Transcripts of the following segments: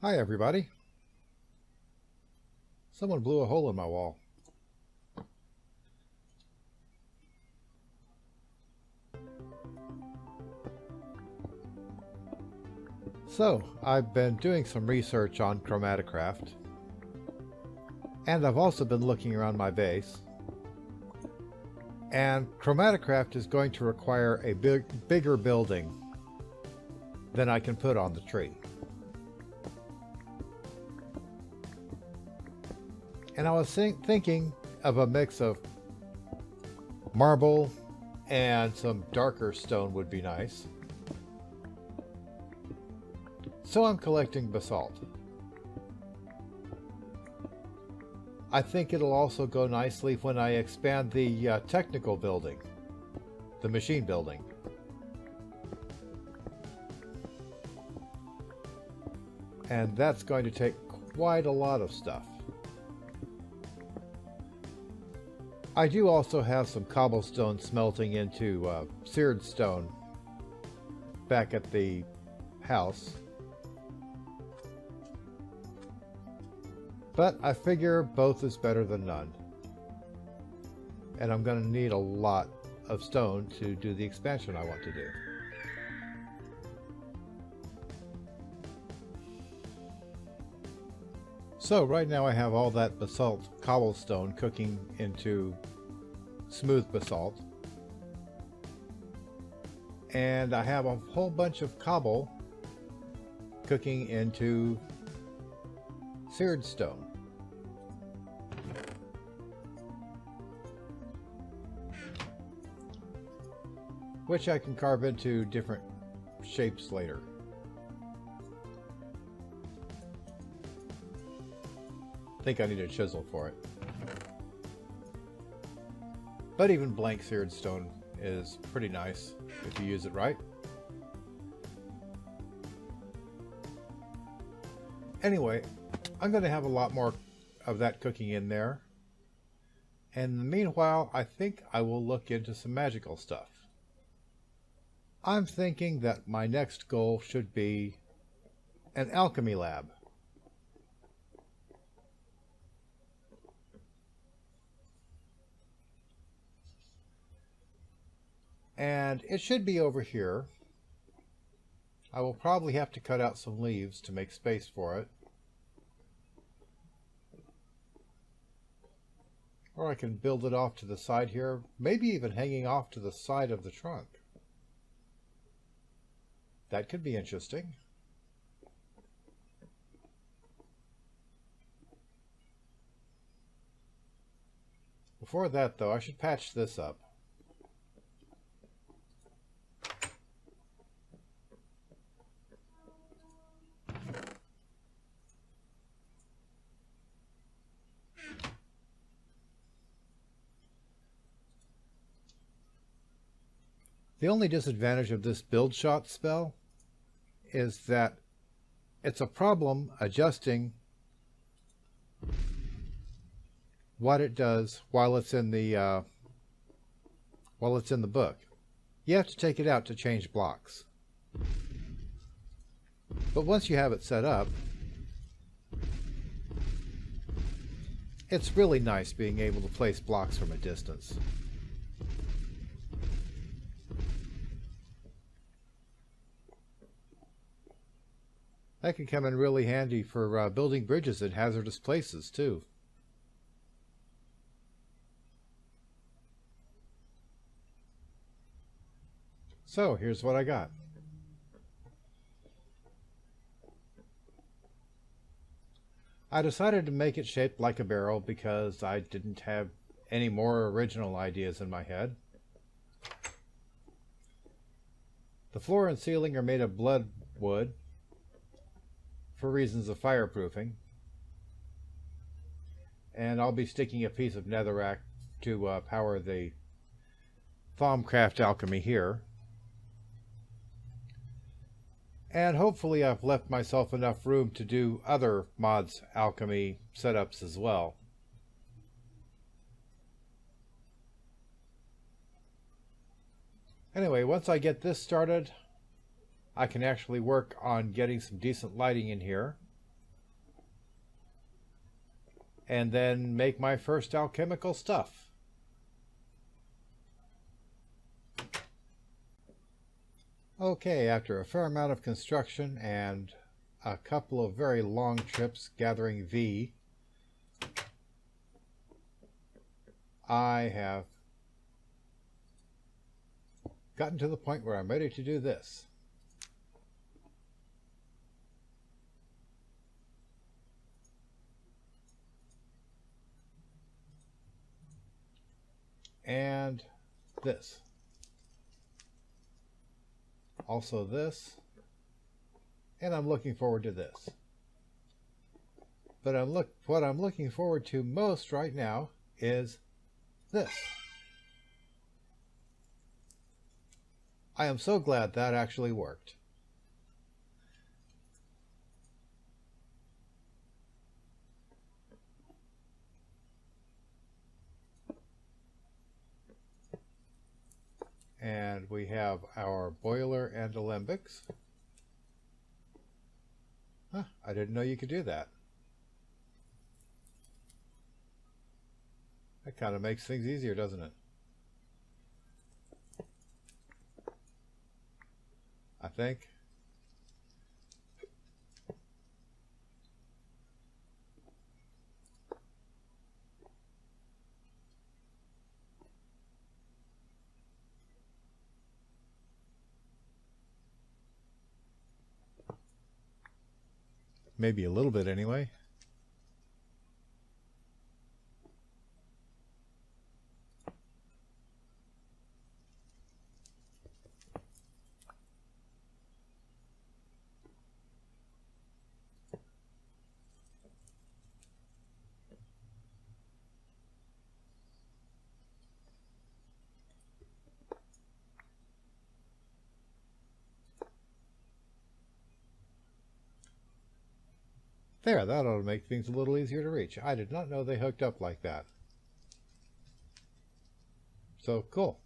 Hi everybody. Someone blew a hole in my wall. So, I've been doing some research on chromatograph, and I've also been looking around my base. And chromatograph is going to require a bigger building than I can put on the tree. And I was thinking of a mix of marble and some darker stone would be nice. So I'm collecting basalt. I think it'll also go nicely when I expand the technical building, the machine building. And that's going to take quite a lot of stuff. I do also have some cobblestone smelting into seared stone back at the house. But I figure both is better than none. And I'm going to need a lot of stone to do the expansion I want to do. So right now I have all that basalt cobblestone cooking into smooth basalt. And I have a whole bunch of cobble cooking into seared stone. Which I can carve into different shapes later. I think I need a chisel for it. But even blank seared stone is pretty nice if you use it right. Anyway, I'm going to have a lot more of that cooking in there. And meanwhile, I think I will look into some magical stuff. I'm thinking that my next goal should be an alchemy lab. And it should be over here. I will probably have to cut out some leaves to make space for it. Or I can build it off to the side here, maybe even hanging off to the side of the trunk. That could be interesting. Before that, though, I should patch this up. The only disadvantage of this build shot spell is that it's a problem adjusting what it does while it's in the book. You have to take it out to change blocks. But once you have it set up, it's really nice being able to place blocks from a distance. That can come in really handy for building bridges in hazardous places, too. So, here's what I got. I decided to make it shaped like a barrel because I didn't have any more original ideas in my head. The floor and ceiling are made of blood wood, for reasons of fireproofing, and I'll be sticking a piece of netherrack to power the Thaumcraft alchemy here. And hopefully I've left myself enough room to do other mods alchemy setups as well. Anyway, once I get this started, I can actually work on getting some decent lighting in here. and then make my first alchemical stuff. Okay, after a fair amount of construction and a couple of very long trips gathering V, I have gotten to the point where I'm ready to do this. And this. Also this. And I'm looking forward to this. But what I'm looking forward to most right now is this. I am so glad that actually worked. And we have our boiler and alembics. Huh, I didn't know you could do that. That kind of makes things easier, doesn't it? I think. Maybe a little bit anyway. There, that ought to make things a little easier to reach. I did not know they hooked up like that. So, cool.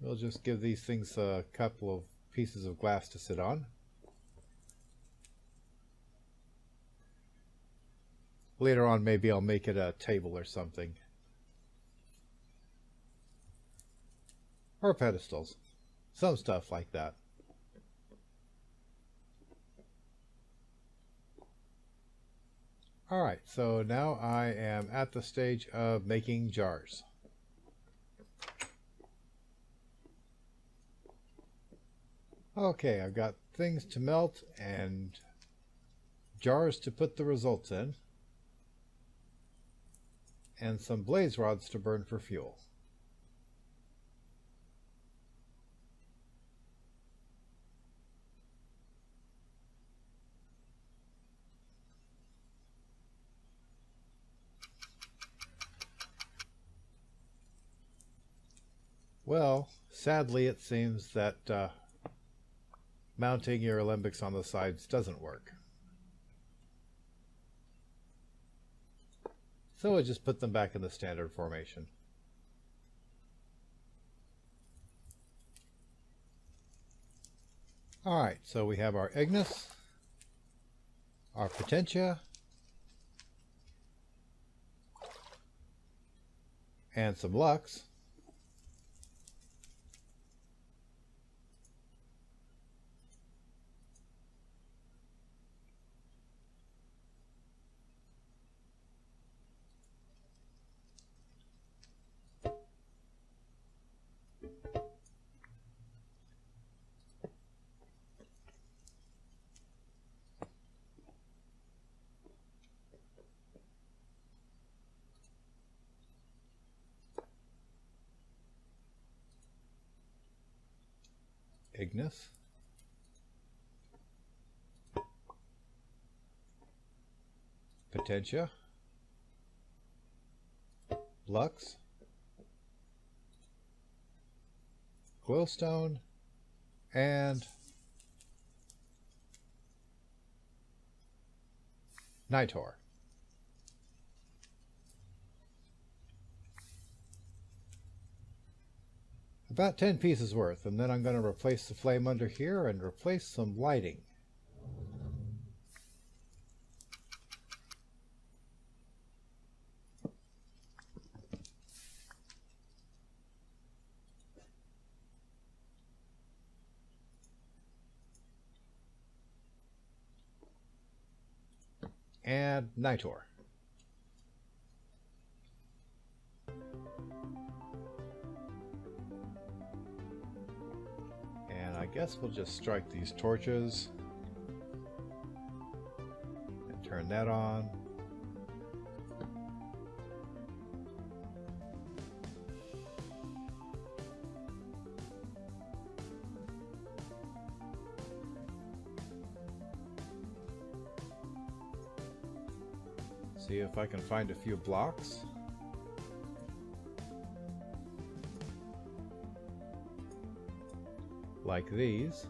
We'll just give these things a couple of pieces of glass to sit on. Later on, maybe I'll make it a table or something. Or pedestals. Some stuff like that. Alright, so now I am at the stage of making jars. Okay, I've got things to melt and jars to put the results in, and some blaze rods to burn for fuel. Well, sadly it seems that mounting your alembics on the sides doesn't work. So we'll just put them back in the standard formation. Alright, so we have our Ignis, our Potentia, and some Lux. Ignis, Potentia, Lux, Glowstone, and Nitor. About 10 pieces worth, and then I'm going to replace the flame under here and replace some lighting. and nitor. And I guess we'll just strike these torches and turn that on. See if I can find a few blocks. Like these.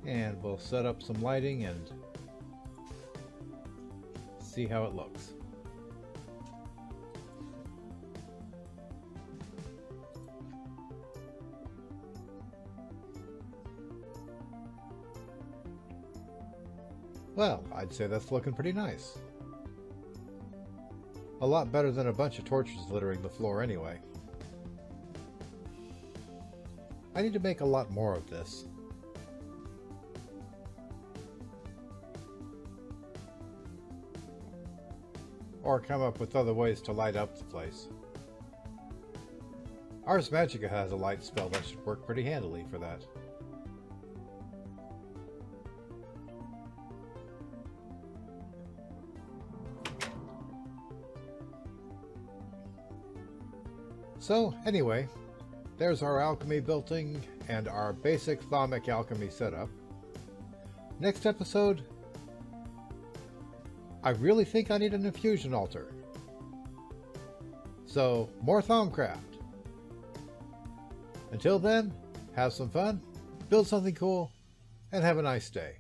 And we'll set up some lighting and see how it looks. Well, I'd say that's looking pretty nice. A lot better than a bunch of torches littering the floor anyway. I need to make a lot more of this. Or come up with other ways to light up the place. Ars Magica has a light spell that should work pretty handily for that. So anyway, there's our alchemy building and our basic thaumic alchemy setup. Next episode, I really think I need an infusion altar. So, more Thaumcraft. Until then, have some fun, build something cool, and have a nice day.